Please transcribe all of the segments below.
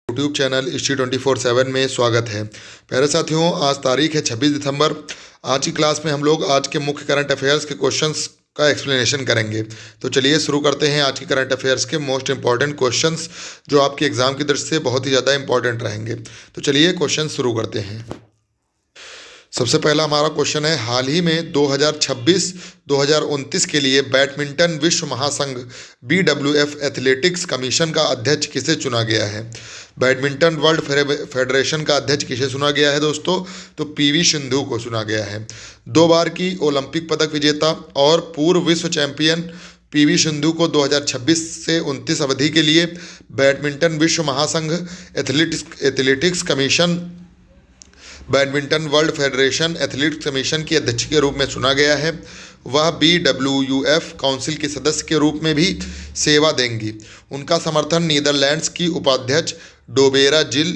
YouTube channel history 24/7 में स्वागत है। प्यारे साथियों, आज तारीख है 26 दिसंबर। आज की क्लास में हम लोग आज के मुख्य करंट अफेयर्स के क्वेश्चंस का एक्सप्लेनेशन करेंगे। तो चलिए शुरू करते हैं आज की करंट अफेयर्स के मोस्ट इंपॉर्टेंट क्वेश्चंस जो आपके एग्जाम की दृष्टि से बहुत ही ज़्यादा इंपॉर्टेंट रहेंगे। तो चलिए क्वेश्चन शुरू करते हैं। सबसे पहला हमारा क्वेश्चन है, हाल ही में 2026-2029 के लिए बैडमिंटन विश्व महासंघ BWF एथलेटिक्स कमीशन का अध्यक्ष किसे चुना गया है? बैडमिंटन वर्ल्ड फेडरेशन का अध्यक्ष किसे चुना गया है दोस्तों? तो PV सिंधु को चुना गया है। 2 बार की ओलंपिक पदक विजेता और पूर्व विश्व चैंपियन PV सिंधु को 2026 से 29 अवधि के लिए बैडमिंटन विश्व महासंघ athletics commission badminton world federation athletics commission की अध्यक्ष के रूप में चुना गया है। वह BWF काउंसिल के सदस्य के रूप में भी सेवा देंगी। उनका समर्थन नीदरलैंड्स की उपाध्यक्ष डोबेरा जिल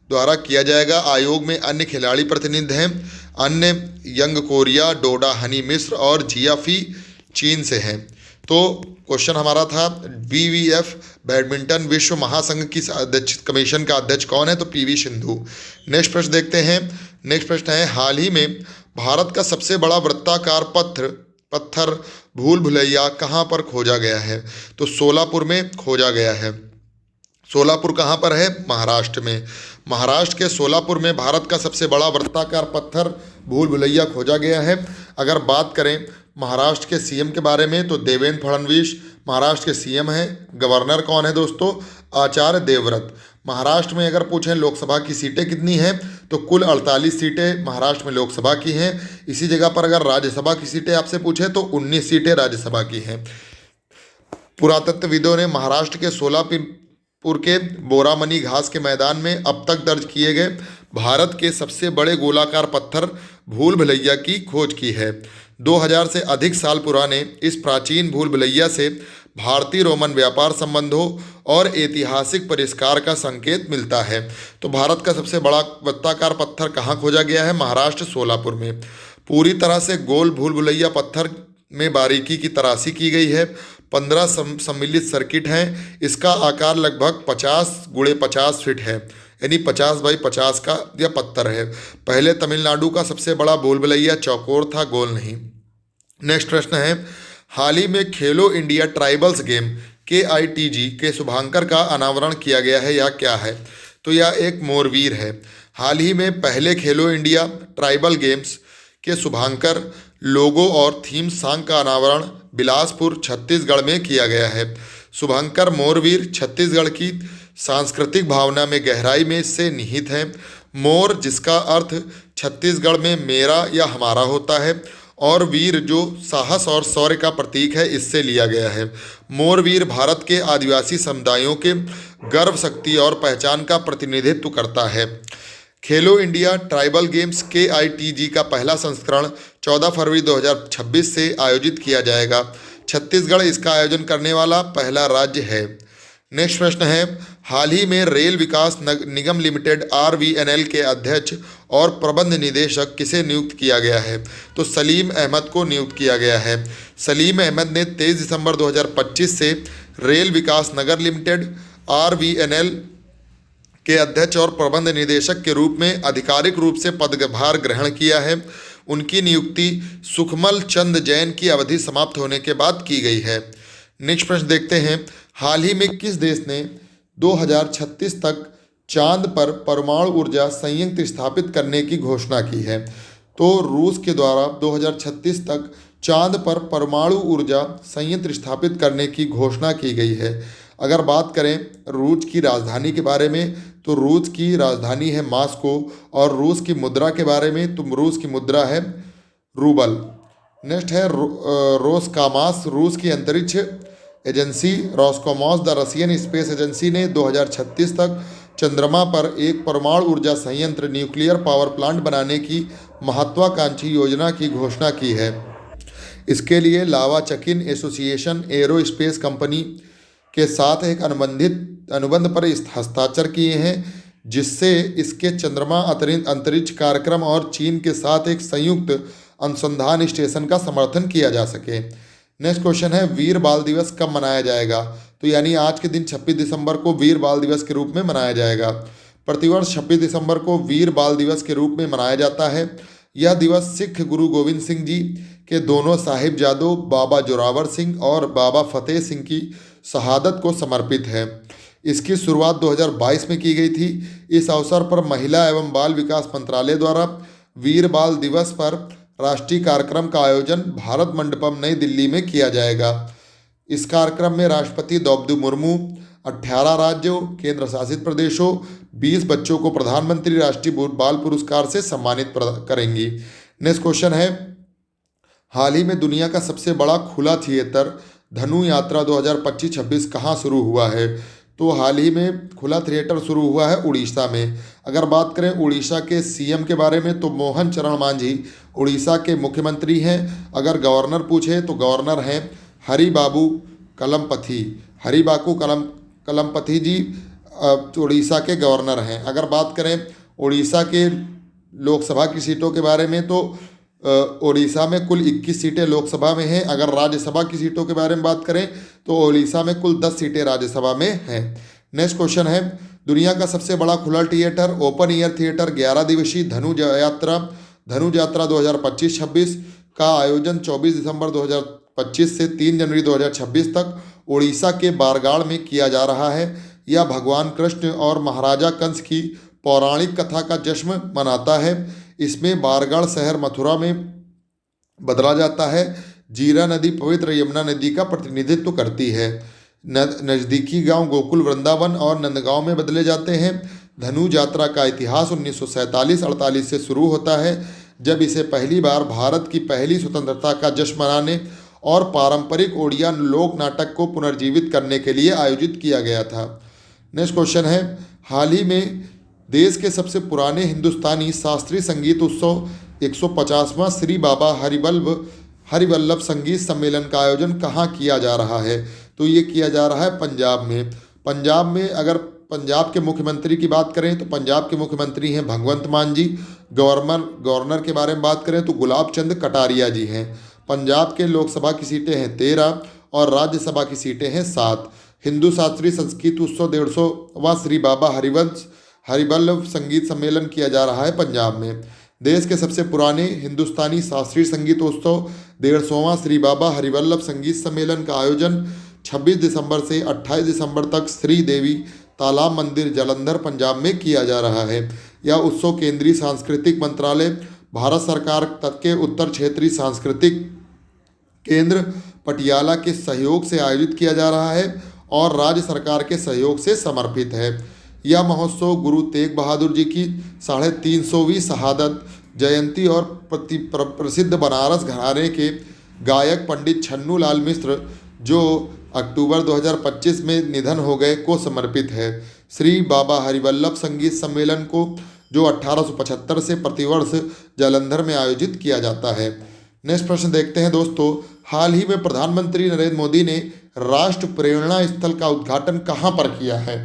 द्वारा किया जाएगा। आयोग में अन्य खिलाड़ी प्रतिनिधि हैं। अन्य यंग कोरिया, डोडा हनी मिस्र और जियाफी चीन से हैं। तो क्वेश्चन हमारा था BWF बैडमिंटन विश्व महासंघ की अध्यक्ष कमीशन का अध्यक्ष कौन है? तो PV सिंधु। नेक्स्ट प्रश्न देखते हैं। नेक्स्ट प्रश्न है, हाल ही में भारत का सबसे बड़ा वृत्ताकार पत्थर भूल भुलैया कहाँ पर खोजा गया है? तो सोलापुर में खोजा गया है। सोलापुर कहाँ पर है? महाराष्ट्र में। महाराष्ट्र के सोलापुर में भारत का सबसे बड़ा वृत्ताकार पत्थर भूल भुलैया खोजा गया है। अगर बात करें महाराष्ट्र के CM के बारे में तो देवेंद्र फडणवीस महाराष्ट्र के CM हैं। गवर्नर कौन है दोस्तों? आचार्य देवव्रत। महाराष्ट्र में अगर पूछें लोकसभा की सीटें कितनी हैं तो कुल 48 सीटें महाराष्ट्र में लोकसभा की हैं। इसी जगह पर अगर राज्यसभा की सीटें आपसे पूछें तो 19 सीटें राज्यसभा की हैं। पुरातत्वविदों ने महाराष्ट्र के सोलापुर के बोरामनी घास के मैदान में अब तक दर्ज किए गए भारत के सबसे बड़े गोलाकार पत्थर भूल भुलैया की खोज की है। 2000 से अधिक साल पुराने इस प्राचीन भूल भुलैया से भारतीय रोमन व्यापार संबंधों और ऐतिहासिक परिष्कार का संकेत मिलता है। तो भारत का सबसे बड़ा वृत्ताकार पत्थर कहाँ खोजा गया है? महाराष्ट्र सोलापुर में। पूरी तरह से गोल भूल भुलैया पत्थर में बारीकी की तराशी की गई है। 15 सम्मिलित सर्किट हैं। इसका आकार लगभग 50 × 50 फीट है, यानी 50 बाई 50 का यह पत्थर है। पहले तमिलनाडु का सबसे बड़ा भूल भुलैया चौकोर था, गोल नहीं। नेक्स्ट प्रश्न है, हाल ही में खेलो इंडिया ट्राइबल्स गेम KITG के शुभांकर का अनावरण किया गया है, या क्या है? तो यह एक मोरवीर है। हाल ही में पहले खेलो इंडिया ट्राइबल गेम्स के शुभांकर, लोगो और थीम सॉन्ग का अनावरण बिलासपुर छत्तीसगढ़ में किया गया है। शुभंकर मोरवीर छत्तीसगढ़ की सांस्कृतिक भावना में गहराई में से निहित है। मोर जिसका अर्थ छत्तीसगढ़ में मेरा या हमारा होता है और वीर जो साहस और शौर्य का प्रतीक है, इससे लिया गया है। मोरवीर भारत के आदिवासी समुदायों के गर्व, शक्ति और पहचान का प्रतिनिधित्व करता है। खेलो इंडिया ट्राइबल गेम्स KITG का पहला संस्करण 14 फरवरी 2026 से आयोजित किया जाएगा। छत्तीसगढ़ इसका आयोजन करने वाला पहला राज्य है। नेक्स्ट प्रश्न है, हाल ही में रेल विकास निगम लिमिटेड RVNL के अध्यक्ष और प्रबंध निदेशक किसे नियुक्त किया गया है? तो सलीम अहमद को नियुक्त किया गया है। सलीम अहमद ने 23 दिसंबर 2025 से रेल विकास नगर लिमिटेड RVNL के अध्यक्ष और प्रबंध निदेशक के रूप में आधिकारिक रूप से पदभार ग्रहण किया है। उनकी नियुक्ति सुखमल चंद जैन की अवधि समाप्त होने के बाद की गई है। नेक्स्ट प्रश्न देखते हैं, हाल ही में किस देश ने 2036 तक चांद पर परमाणु ऊर्जा संयंत्र स्थापित करने की घोषणा की है? तो रूस के द्वारा 2036 तक चांद पर परमाणु ऊर्जा संयंत्र स्थापित करने की घोषणा की गई है। अगर बात करें रूस की राजधानी के बारे में तो रूस की राजधानी है मॉस्को, और रूस की मुद्रा के बारे में तो रूस की मुद्रा है रूबल। नेक्स्ट है रोसकामास, रूस की अंतरिक्ष agency. Roscosmos the Russian space agency ने 2036 तक चंद्रमा पर एक परमाणु ऊर्जा संयंत्र न्यूक्लियर पावर प्लांट बनाने की महत्वाकांक्षी योजना की घोषणा की है। इसके लिए लावा चकिन एसोसिएशन एरोस्पेस कंपनी के साथ एक अनुबंध पर हस्ताक्षर किए हैं, जिससे इसके चंद्रमा अंतरिक्ष कार्यक्रम और चीन के साथ एक संयुक्त अनुसंधान स्टेशन का समर्थन किया जा सके। नेक्स्ट क्वेश्चन है, वीर बाल दिवस कब मनाया जाएगा? तो यानी आज के दिन 26 दिसंबर को वीर बाल दिवस के रूप में मनाया जाएगा। प्रतिवर्ष 26 दिसंबर को वीर बाल दिवस के रूप में मनाया जाता है। यह दिवस सिख गुरु गोविंद सिंह जी के दोनों साहिबजादों बाबा जोरावर सिंह और बाबा फतेह सिंह की शहादत को समर्पित है। इसकी शुरुआत 2022 में की गई थी। इस अवसर पर महिला एवं बाल विकास मंत्रालय द्वारा वीर बाल दिवस पर राष्ट्रीय कार्यक्रम का आयोजन भारत मंडपम नई दिल्ली में किया जाएगा। इस कार्यक्रम में राष्ट्रपति द्रौपदी मुर्मू 18 राज्यों केंद्र शासित प्रदेशों 20 बच्चों को प्रधानमंत्री राष्ट्रीय बाल पुरस्कार से सम्मानित करेंगी। नेक्स्ट क्वेश्चन है, हाल ही में दुनिया का सबसे बड़ा खुला थिएटर धनु यात्रा 2025-26 कहाँ शुरू हुआ है? तो हाल ही में खुला थिएटर शुरू हुआ है उड़ीसा में। अगर बात करें उड़ीसा के सीएम के बारे में तो मोहन चरण मांझी उड़ीसा के मुख्यमंत्री हैं। अगर गवर्नर पूछे तो गवर्नर हैं हरिबाबू कलमपति। कलमपति जी उड़ीसा के गवर्नर हैं। अगर बात करें उड़ीसा के लोकसभा की सीटों के बारे में तो उड़ीसा में कुल 21 सीटें लोकसभा में हैं। अगर राज्यसभा की सीटों के बारे में बात करें तो उड़ीसा में कुल 10 सीटें राज्यसभा में हैं। नेक्स्ट क्वेश्चन है, दुनिया का सबसे बड़ा खुला थिएटर ओपन एयर थिएटर 11 दिवसीय धनु यात्रा 2025-26 का आयोजन 24 दिसंबर 2025 से 3 जनवरी 2026 तक उड़ीसा के बारगाड़ में किया जा रहा है। यह भगवान कृष्ण और महाराजा कंस की पौराणिक कथा का जश्न मनाता है। इसमें बारगढ़ शहर मथुरा में बदला जाता है। जीरा नदी पवित्र यमुना नदी का प्रतिनिधित्व करती है। नज़दीकी गांव गोकुल वृंदावन और नंदगांव में बदले जाते हैं। धनु यात्रा का इतिहास 1947-48 से शुरू होता है, जब इसे पहली बार भारत की पहली स्वतंत्रता का जश्न मनाने और पारंपरिक ओडिया लोक नाटक को पुनर्जीवित करने के लिए आयोजित किया गया था। नेक्स्ट क्वेश्चन है, हाल ही में देश के सबसे पुराने हिंदुस्तानी शास्त्रीय संगीत उत्सव 150वां श्री बाबा हरिवल्लभ संगीत सम्मेलन का आयोजन कहाँ किया जा रहा है? तो ये किया जा रहा है पंजाब में। पंजाब में अगर पंजाब के मुख्यमंत्री की बात करें तो पंजाब के मुख्यमंत्री हैं भगवंत मान जी। गवर्नर के बारे में बात करें तो गुलाब चंद कटारिया जी हैं। पंजाब के लोकसभा की सीटें हैं 13 और राज्यसभा की सीटें हैं 7। हिंदू शास्त्रीय संगीत उत्सव 150वां श्री बाबा हरिवल्लभ संगीत सम्मेलन किया जा रहा है पंजाब में। देश के सबसे पुराने हिंदुस्तानी शास्त्रीय संगीत उत्सव 150वां श्री बाबा हरिवल्लभ संगीत सम्मेलन का आयोजन 26 दिसंबर से 28 दिसंबर तक श्री देवी तालाब मंदिर जालंधर पंजाब में किया जा रहा है। यह उत्सव केंद्रीय सांस्कृतिक मंत्रालय भारत सरकार के उत्तर क्षेत्रीय सांस्कृतिक केंद्र पटियाला के सहयोग से आयोजित किया जा रहा है और राज्य सरकार के सहयोग से समर्पित है। यह महोत्सव गुरु तेग बहादुर जी की 350वीं शहादत जयंती और प्रसिद्ध बनारस घराने के गायक पंडित छन्नू लाल मिश्र जो अक्टूबर 2025 में निधन हो गए को समर्पित है। श्री बाबा हरिवल्लभ संगीत सम्मेलन को जो 1875 से प्रतिवर्ष जालंधर में आयोजित किया जाता है। नेक्स्ट प्रश्न देखते हैं दोस्तों, हाल ही में प्रधानमंत्री नरेंद्र मोदी ने राष्ट्र प्रेरणा स्थल का उद्घाटन कहाँ पर किया है?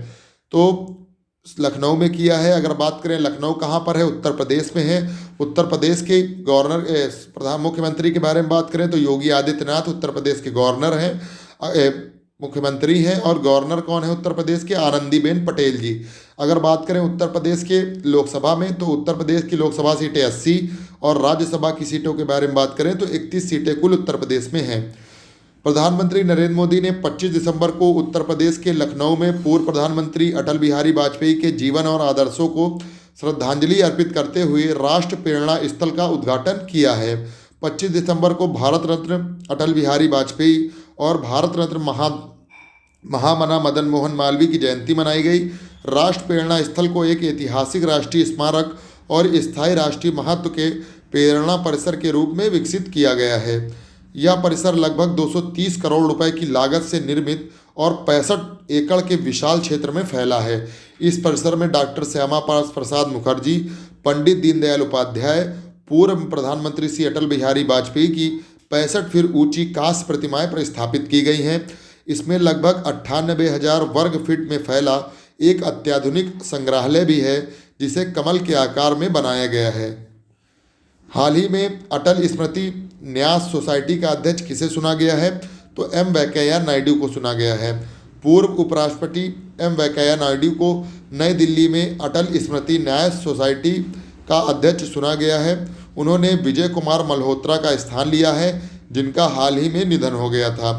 तो लखनऊ में किया है। अगर बात करें लखनऊ कहाँ पर है? उत्तर प्रदेश में है। उत्तर प्रदेश के मुख्यमंत्री के बारे में बात करें तो योगी आदित्यनाथ उत्तर प्रदेश के गवर्नर हैं, मुख्यमंत्री हैं। और गवर्नर कौन है उत्तर प्रदेश के? आनंदीबेन पटेल जी। अगर बात करें उत्तर प्रदेश के लोकसभा में तो उत्तर प्रदेश की लोकसभा सीटें 80 और राज्यसभा की सीटों के बारे में बात करें तो 31 सीटें कुल उत्तर प्रदेश में हैं। प्रधानमंत्री नरेंद्र मोदी ने 25 दिसंबर को उत्तर प्रदेश के लखनऊ में पूर्व प्रधानमंत्री अटल बिहारी वाजपेयी के जीवन और आदर्शों को श्रद्धांजलि अर्पित करते हुए राष्ट्र प्रेरणा स्थल का उद्घाटन किया है। 25 दिसंबर को भारत रत्न अटल बिहारी वाजपेयी और भारत रत्न महामना मदन मोहन मालवीय की जयंती मनाई गई। राष्ट्र प्रेरणा स्थल को एक ऐतिहासिक राष्ट्रीय स्मारक और स्थायी राष्ट्रीय महत्व के प्रेरणा परिसर के रूप में विकसित किया गया है। यह परिसर लगभग 230 करोड़ रुपए की लागत से निर्मित और 65 एकड़ के विशाल क्षेत्र में फैला है। इस परिसर में डॉक्टर श्यामा प्रसाद मुखर्जी, पंडित दीनदयाल उपाध्याय, पूर्व प्रधानमंत्री श्री अटल बिहारी वाजपेयी की 65 फीट ऊंची कांस्य प्रतिमाएं स्थापित की गई हैं। इसमें लगभग 98,000 वर्ग फीट में फैला एक अत्याधुनिक संग्रहालय भी है जिसे कमल के आकार में बनाया गया है। हाल ही में अटल स्मृति न्यास सोसाइटी का अध्यक्ष किसे चुना गया है? तो एम वेंकैया नायडू को चुना गया है। पूर्व उपराष्ट्रपति एम वेंकैया नायडू को नई दिल्ली में अटल स्मृति न्याय सोसाइटी का अध्यक्ष चुना गया है। उन्होंने विजय कुमार मल्होत्रा का स्थान लिया है, जिनका हाल ही में निधन हो गया था।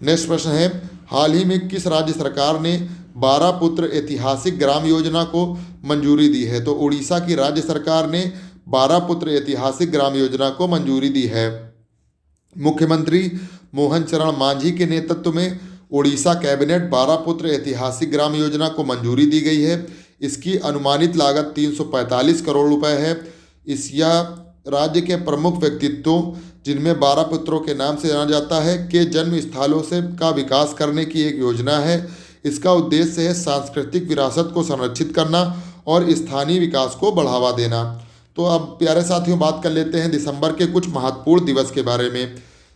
नेक्स्ट प्रश्न है, हाल ही में किस राज्य सरकार ने 12 पुत्र ऐतिहासिक ग्राम योजना को मंजूरी दी है? तो उड़ीसा की राज्य सरकार ने 12 पुत्र ऐतिहासिक ग्राम योजना को मंजूरी दी है। मुख्यमंत्री मोहन चरण मांझी के नेतृत्व में उड़ीसा कैबिनेट 12 पुत्र ऐतिहासिक ग्राम योजना को मंजूरी दी गई है। इसकी अनुमानित लागत 345 करोड़ रुपए है। इस यह राज्य के प्रमुख व्यक्तित्वों, जिनमें 12 पुत्रों के नाम से जाना जाता है, के जन्म स्थलों से का विकास करने की एक योजना है। इसका उद्देश्य है सांस्कृतिक विरासत को संरक्षित करना और स्थानीय विकास को बढ़ावा देना। तो अब प्यारे साथियों, बात कर लेते हैं दिसंबर के कुछ महत्वपूर्ण दिवस के बारे में।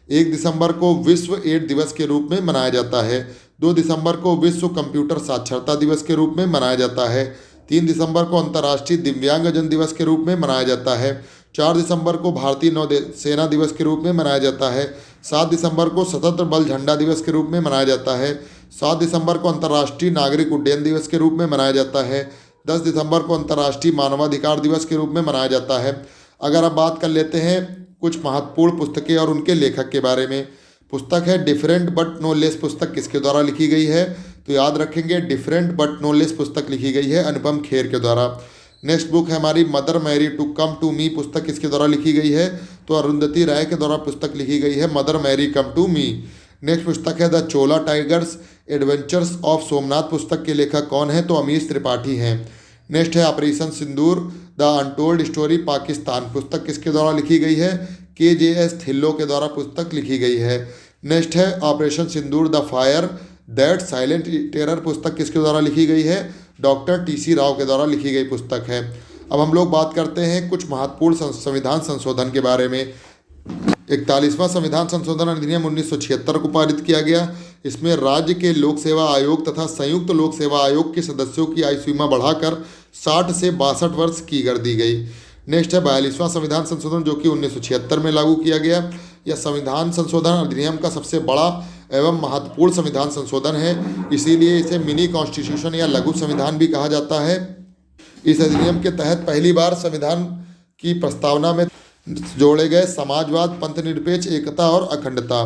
1 दिसंबर को विश्व एड्स दिवस के रूप में मनाया जाता है। 2 दिसंबर को विश्व कंप्यूटर साक्षरता दिवस के रूप में मनाया जाता है। 3 दिसंबर को अंतर्राष्ट्रीय दिव्यांगजन दिवस के रूप में मनाया जाता है। 4 दिसंबर को भारतीय नौसेना दिवस के रूप में मनाया जाता है। 7 दिसंबर को सशस्त्र बल झंडा दिवस के रूप में मनाया जाता है। 7 दिसंबर को अंतर्राष्ट्रीय नागरिक उड्डयन दिवस के रूप में मनाया जाता है। 10 दिसंबर को अंतर्राष्ट्रीय मानवाधिकार दिवस के रूप में मनाया जाता है। अगर अब बात कर लेते हैं कुछ महत्वपूर्ण पुस्तकें और उनके लेखक के बारे में। पुस्तक है डिफरेंट बट नो लेस। पुस्तक किसके द्वारा लिखी गई है? तो याद रखेंगे, डिफरेंट बट नो लेस पुस्तक लिखी गई है अनुपम खेर के द्वारा। नेक्स्ट बुक है हमारी mother Mary to come to me. पुस्तक किसके द्वारा लिखी गई है? तो अरुंधति राय के द्वारा पुस्तक लिखी गई है mother Mary come to me. Next पुस्तक है the Chola tigers adventures of Somnath. पुस्तक के लेखक कौन है? तो अमीश त्रिपाठी हैं। नेक्स्ट है operation Sindoor the untold story Pakistan. पुस्तक किसके द्वारा लिखी गई है? KJS थिल्लो के द्वारा पुस्तक लिखी गई है। नेक्स्ट है operation Sindoor the fire that silent terror. पुस्तक किसके द्वारा लिखी गई है? डॉक्टर TC राव के द्वारा लिखी गई पुस्तक है। अब हम लोग बात करते हैं कुछ महत्वपूर्ण संविधान संशोधन के बारे में। 41वां संविधान संशोधन अधिनियम 1976 को पारित किया गया। इसमें राज्य के लोक सेवा आयोग तथा संयुक्त लोक सेवा आयोग के सदस्यों की आयु सीमा बढ़ाकर 60 से 62 वर्ष की कर दी गई। नेक्स्ट है 42वां संविधान संशोधन, जो कि 1976 में लागू किया गया। यह संविधान संशोधन अधिनियम का सबसे बड़ा एवं महत्वपूर्ण संविधान संशोधन है, इसीलिए इसे मिनी कॉन्स्टिट्यूशन या लघु संविधान भी कहा जाता है। इस अधिनियम के तहत पहली बार संविधान की प्रस्तावना में जोड़े गए समाजवाद, पंथनिरपेक्ष एकता और अखंडता।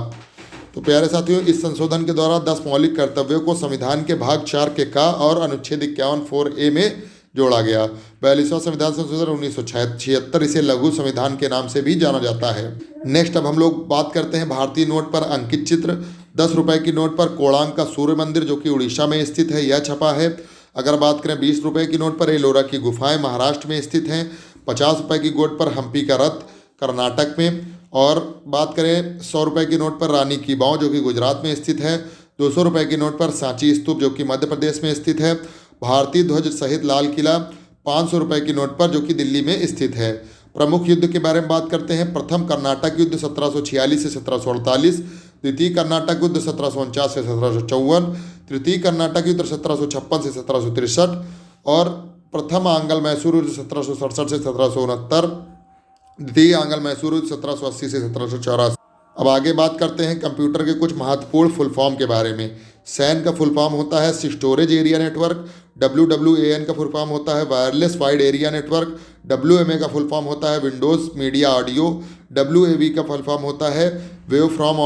तो प्यारे साथियों, इस संशोधन के द्वारा 10 मौलिक कर्तव्यों को संविधान के भाग 4 के का और अनुच्छेद 51 4A में जोड़ा गया। 42वां संविधान संशोधन 1976, इसे लघु संविधान के नाम से भी जाना जाता है। नेक्स्ट अब हम लोग बात करते हैं भारतीय नोट पर अंकित चित्र। 10 रुपए की नोट पर कोणार्क का सूर्य मंदिर, जो कि उड़ीसा में स्थित है, यह छपा है। अगर बात करें 20 रुपए की नोट पर एलोरा की गुफाएं महाराष्ट्र में स्थित हैं। 50 रुपए की नोट पर हम्पी का रथ कर्नाटक में। और बात करें 100 रुपए की नोट पर रानी की वाव, जो कि गुजरात में स्थित है। 200 रुपए की नोट पर सांची स्तूप, जो कि मध्य प्रदेश में स्थित है। भारतीय ध्वज सहित लाल किला 500 रुपए की नोट पर, जो कि दिल्ली में स्थित है। प्रमुख युद्ध के बारे में बात करते हैं। प्रथम कर्नाटक युद्ध 1746 से 1748, द्वितीय कर्नाटक युद्ध 1749 से 1754, तृतीय कर्नाटक युद्ध 1756 से 1763 और प्रथम आंग्ल मैसूर युद्ध 1767 से 1769, द्वितीय आंग्ल मैसूर युद्ध 1780 से 1784। अब आगे बात करते हैं कंप्यूटर के कुछ महत्वपूर्ण फुल फॉर्म के बारे में। सैन का फुल फॉर्म होता है स्टोरेज एरिया नेटवर्क। WWAN का फुल फॉर्म होता है wireless wide area network. WMA का फुल फॉर्म होता है विंडोज़ मीडिया ऑडियो। WAV का फुल फॉर्म होता है वेव फ्रॉम